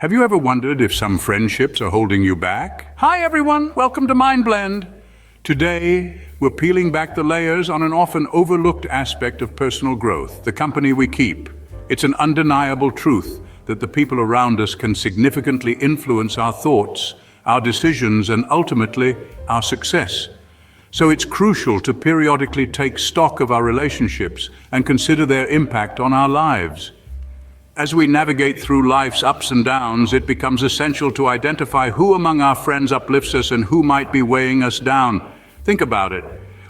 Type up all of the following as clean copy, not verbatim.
Have you ever wondered if some friendships are holding you back? Hi everyone, welcome to MindBlend. Today, we're peeling back the layers on an often overlooked aspect of personal growth, the company we keep. It's an undeniable truth that the people around us can significantly influence our thoughts, our decisions, and ultimately, our success. So it's crucial to periodically take stock of our relationships and consider their impact on our lives. As we navigate through life's ups and downs, it becomes essential to identify who among our friends uplifts us and who might be weighing us down. Think about it.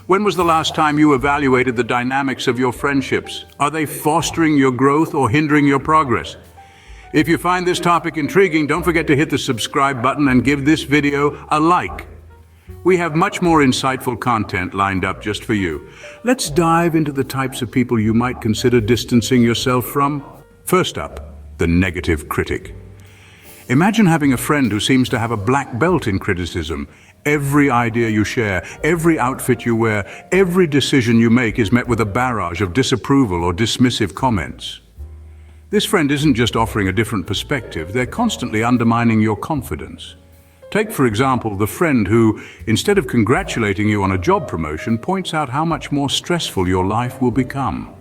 When was the last time you evaluated the dynamics of your friendships? Are they fostering your growth or hindering your progress? If you find this topic intriguing, don't forget to hit the subscribe button and give this video a like. We have much more insightful content lined up just for you. Let's dive into the types of people you might consider distancing yourself from. First up, the negative critic. Imagine having a friend who seems to have a black belt in criticism. Every idea you share, every outfit you wear, every decision you make is met with a barrage of disapproval or dismissive comments. This friend isn't just offering a different perspective, they're constantly undermining your confidence. Take, for example, the friend who, instead of congratulating you on a job promotion, points out how much more stressful your life will become.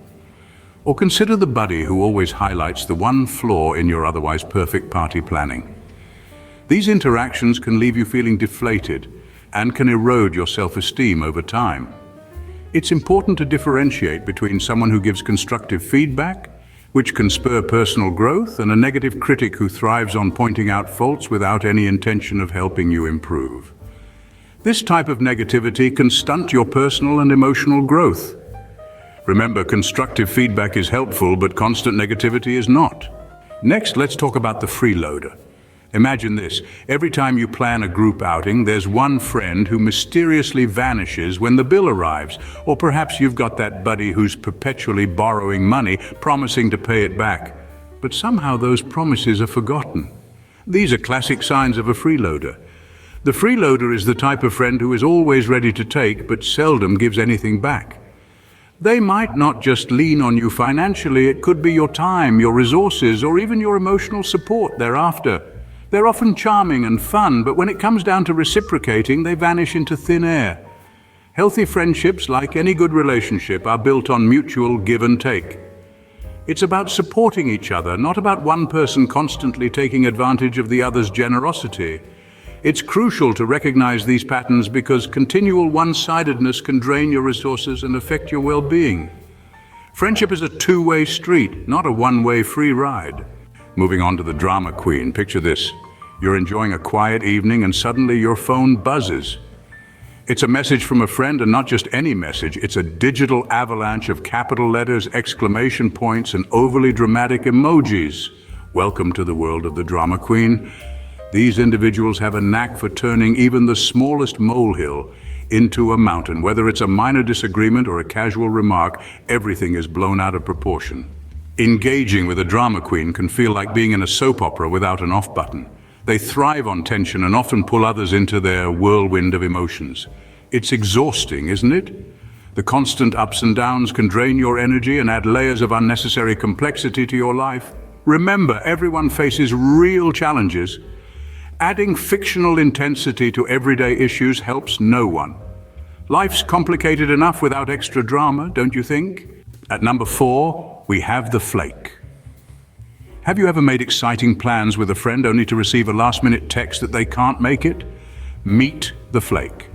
Or consider the buddy who always highlights the one flaw in your otherwise perfect party planning. These interactions can leave you feeling deflated and can erode your self-esteem over time. It's important to differentiate between someone who gives constructive feedback, which can spur personal growth, and a negative critic who thrives on pointing out faults without any intention of helping you improve. This type of negativity can stunt your personal and emotional growth. Remember, constructive feedback is helpful, but constant negativity is not. Next, let's talk about the freeloader. Imagine this. Every time you plan a group outing, there's one friend who mysteriously vanishes when the bill arrives. Or perhaps you've got that buddy who's perpetually borrowing money, promising to pay it back. But somehow those promises are forgotten. These are classic signs of a freeloader. The freeloader is the type of friend who is always ready to take, but seldom gives anything back. They might not just lean on you financially, it could be your time, your resources, or even your emotional support thereafter. They're often charming and fun, but when it comes down to reciprocating, they vanish into thin air. Healthy friendships, like any good relationship, are built on mutual give and take. It's about supporting each other, not about one person constantly taking advantage of the other's generosity. It's crucial to recognize these patterns because continual one-sidedness can drain your resources and affect your well-being. Friendship is a two-way street, not a one-way free ride. Moving on to the drama queen, picture this. You're enjoying a quiet evening and suddenly your phone buzzes. It's a message from a friend, and not just any message. It's a digital avalanche of capital letters, exclamation points, and overly dramatic emojis. Welcome to the world of the drama queen. These individuals have a knack for turning even the smallest molehill into a mountain. Whether it's a minor disagreement or a casual remark, everything is blown out of proportion. Engaging with a drama queen can feel like being in a soap opera without an off button. They thrive on tension and often pull others into their whirlwind of emotions. It's exhausting, isn't it? The constant ups and downs can drain your energy and add layers of unnecessary complexity to your life. Remember, everyone faces real challenges. Adding fictional intensity to everyday issues helps no one. Life's complicated enough without extra drama, don't you think? At number 4, we have the flake. Have you ever made exciting plans with a friend only to receive a last-minute text that they can't make it? Meet the flake.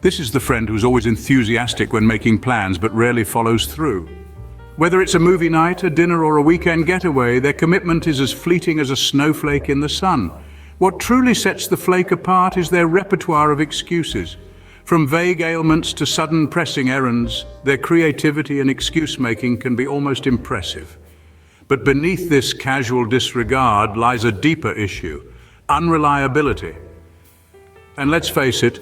This is the friend who's always enthusiastic when making plans but rarely follows through. Whether it's a movie night, a dinner, or a weekend getaway, their commitment is as fleeting as a snowflake in the sun. What truly sets the flake apart is their repertoire of excuses. From vague ailments to sudden pressing errands, their creativity and excuse-making can be almost impressive. But beneath this casual disregard lies a deeper issue: unreliability. And let's face it,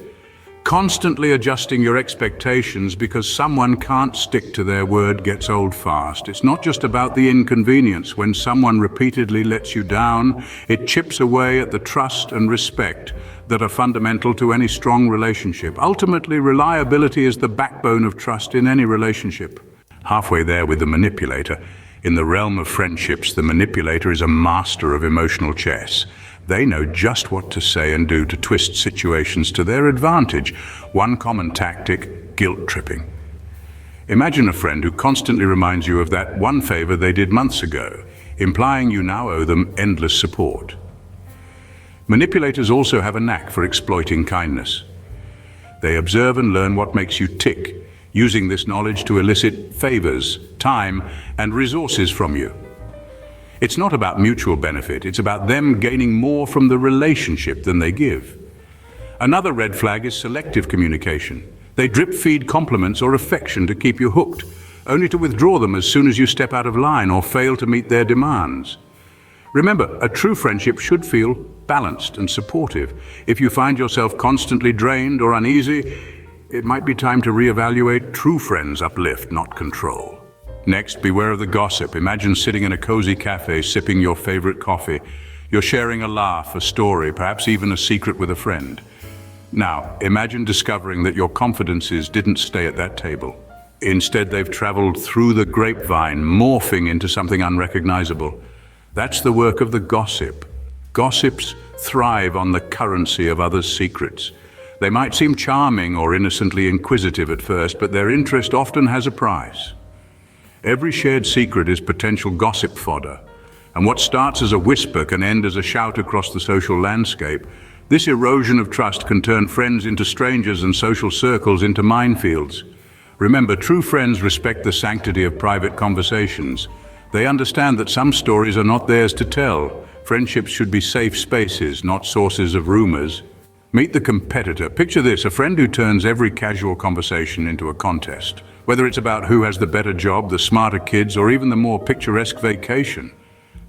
constantly adjusting your expectations because someone can't stick to their word gets old fast. It's not just about the inconvenience. When someone repeatedly lets you down, it chips away at the trust and respect that are fundamental to any strong relationship. Ultimately, reliability is the backbone of trust in any relationship. Halfway there with the manipulator. In the realm of friendships, the manipulator is a master of emotional chess. They know just what to say and do to twist situations to their advantage. One common tactic: guilt tripping. Imagine a friend who constantly reminds you of that one favor they did months ago, implying you now owe them endless support. Manipulators also have a knack for exploiting kindness. They observe and learn what makes you tick, using this knowledge to elicit favors, time, and resources from you. It's not about mutual benefit, it's about them gaining more from the relationship than they give. Another red flag is selective communication. They drip-feed compliments or affection to keep you hooked, only to withdraw them as soon as you step out of line or fail to meet their demands. Remember, a true friendship should feel balanced and supportive. If you find yourself constantly drained or uneasy, it might be time to reevaluate. True friends uplift, not control. Next, beware of the gossip. Imagine sitting in a cozy cafe, sipping your favorite coffee. You're sharing a laugh, a story, perhaps even a secret with a friend. Now, imagine discovering that your confidences didn't stay at that table. Instead, they've traveled through the grapevine, morphing into something unrecognizable. That's the work of the gossip. Gossips thrive on the currency of others' secrets. They might seem charming or innocently inquisitive at first, but their interest often has a price. Every shared secret is potential gossip fodder, and what starts as a whisper can end as a shout across the social landscape. This erosion of trust can turn friends into strangers and social circles into minefields. Remember, true friends respect the sanctity of private conversations. They understand that some stories are not theirs to tell. Friendships should be safe spaces, not sources of rumors. Meet the competitor. Picture this: a friend who turns every casual conversation into a contest. Whether it's about who has the better job, the smarter kids, or even the more picturesque vacation,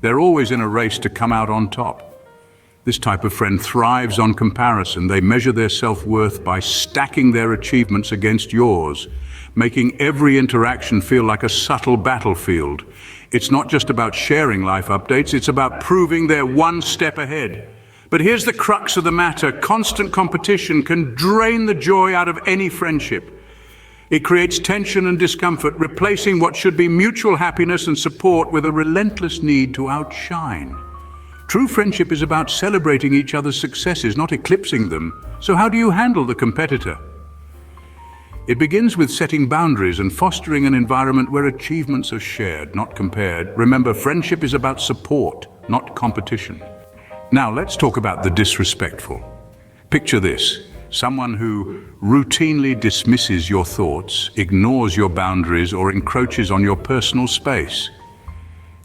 they're always in a race to come out on top. This type of friend thrives on comparison. They measure their self-worth by stacking their achievements against yours, making every interaction feel like a subtle battlefield. It's not just about sharing life updates, it's about proving they're one step ahead. But here's the crux of the matter: constant competition can drain the joy out of any friendship. It creates tension and discomfort, replacing what should be mutual happiness and support with a relentless need to outshine. True friendship is about celebrating each other's successes, not eclipsing them. So how do you handle the competitor? It begins with setting boundaries and fostering an environment where achievements are shared, not compared. Remember, friendship is about support, not competition. Now let's talk about the disrespectful. Picture this: someone who routinely dismisses your thoughts, ignores your boundaries, or encroaches on your personal space.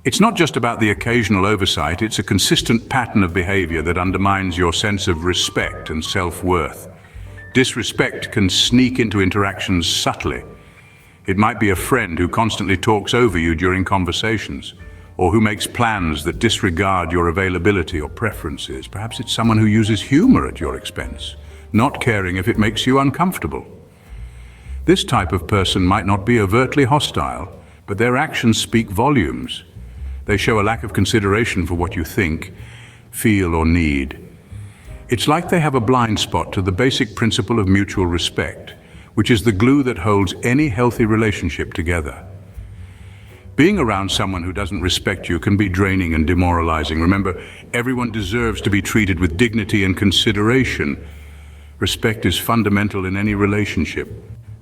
It's not just about the occasional oversight, it's a consistent pattern of behavior that undermines your sense of respect and self-worth. Disrespect can sneak into interactions subtly. It might be a friend who constantly talks over you during conversations, or who makes plans that disregard your availability or preferences. Perhaps it's someone who uses humor at your expense, not caring if it makes you uncomfortable. This type of person might not be overtly hostile, but their actions speak volumes. They show a lack of consideration for what you think, feel, or need. It's like they have a blind spot to the basic principle of mutual respect, which is the glue that holds any healthy relationship together. Being around someone who doesn't respect you can be draining and demoralizing. Remember, everyone deserves to be treated with dignity and consideration. Respect is fundamental in any relationship.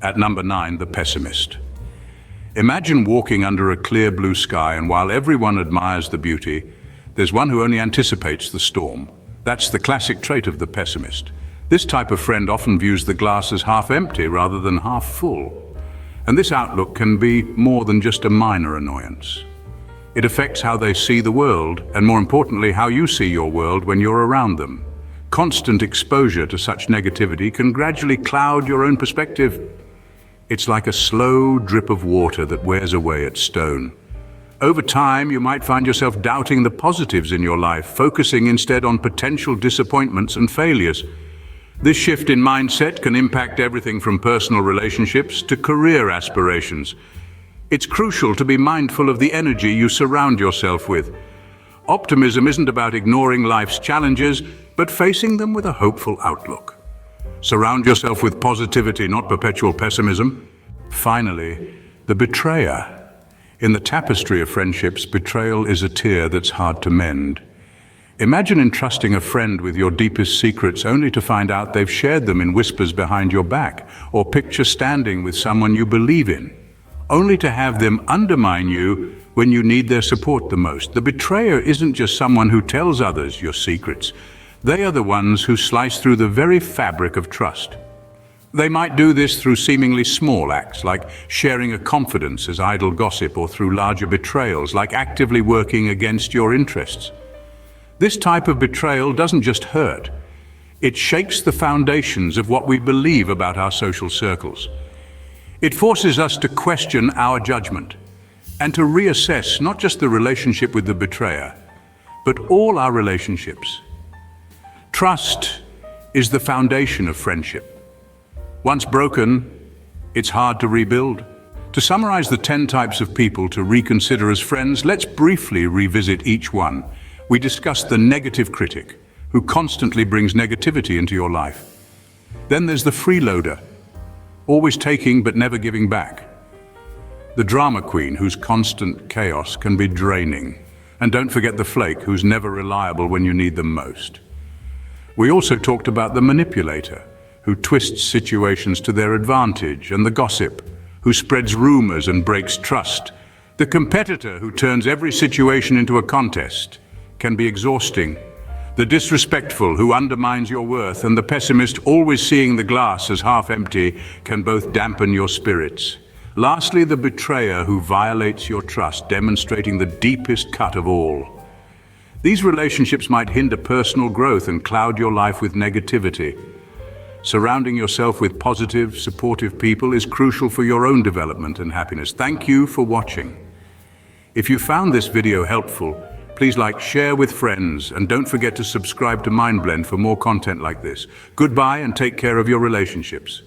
At number 9, the pessimist. Imagine walking under a clear blue sky, and while everyone admires the beauty, there's one who only anticipates the storm. That's the classic trait of the pessimist. This type of friend often views the glass as half empty rather than half full. And this outlook can be more than just a minor annoyance. It affects how they see the world, and more importantly, how you see your world when you're around them. Constant exposure to such negativity can gradually cloud your own perspective. It's like a slow drip of water that wears away at stone. Over time, you might find yourself doubting the positives in your life, focusing instead on potential disappointments and failures. This shift in mindset can impact everything from personal relationships to career aspirations. It's crucial to be mindful of the energy you surround yourself with. Optimism isn't about ignoring life's challenges, but facing them with a hopeful outlook. Surround yourself with positivity, not perpetual pessimism. Finally, the betrayer. In the tapestry of friendships, betrayal is a tear that's hard to mend. Imagine entrusting a friend with your deepest secrets only to find out they've shared them in whispers behind your back, or picture standing with someone you believe in, only to have them undermine you when you need their support the most. The betrayer isn't just someone who tells others your secrets. They are the ones who slice through the very fabric of trust. They might do this through seemingly small acts, like sharing a confidence as idle gossip, or through larger betrayals, like actively working against your interests. This type of betrayal doesn't just hurt. It shakes the foundations of what we believe about our social circles. It forces us to question our judgment and to reassess not just the relationship with the betrayer, but all our relationships. Trust is the foundation of friendship. Once broken, it's hard to rebuild. To summarize the 10 types of people to reconsider as friends, let's briefly revisit each one. We discussed the negative critic, who constantly brings negativity into your life. Then there's the freeloader, always taking but never giving back. The drama queen, whose constant chaos can be draining. And don't forget the flake, who's never reliable when you need them most. We also talked about the manipulator, who twists situations to their advantage, and the gossip, who spreads rumors and breaks trust. The competitor, who turns every situation into a contest, can be exhausting. The disrespectful, who undermines your worth, and the pessimist, always seeing the glass as half empty, can both dampen your spirits. Lastly, the betrayer, who violates your trust, demonstrating the deepest cut of all. These relationships might hinder personal growth and cloud your life with negativity. Surrounding yourself with positive, supportive people is crucial for your own development and happiness. Thank you for watching. If you found this video helpful, please like, share with friends, and don't forget to subscribe to MindBlend for more content like this. Goodbye and take care of your relationships.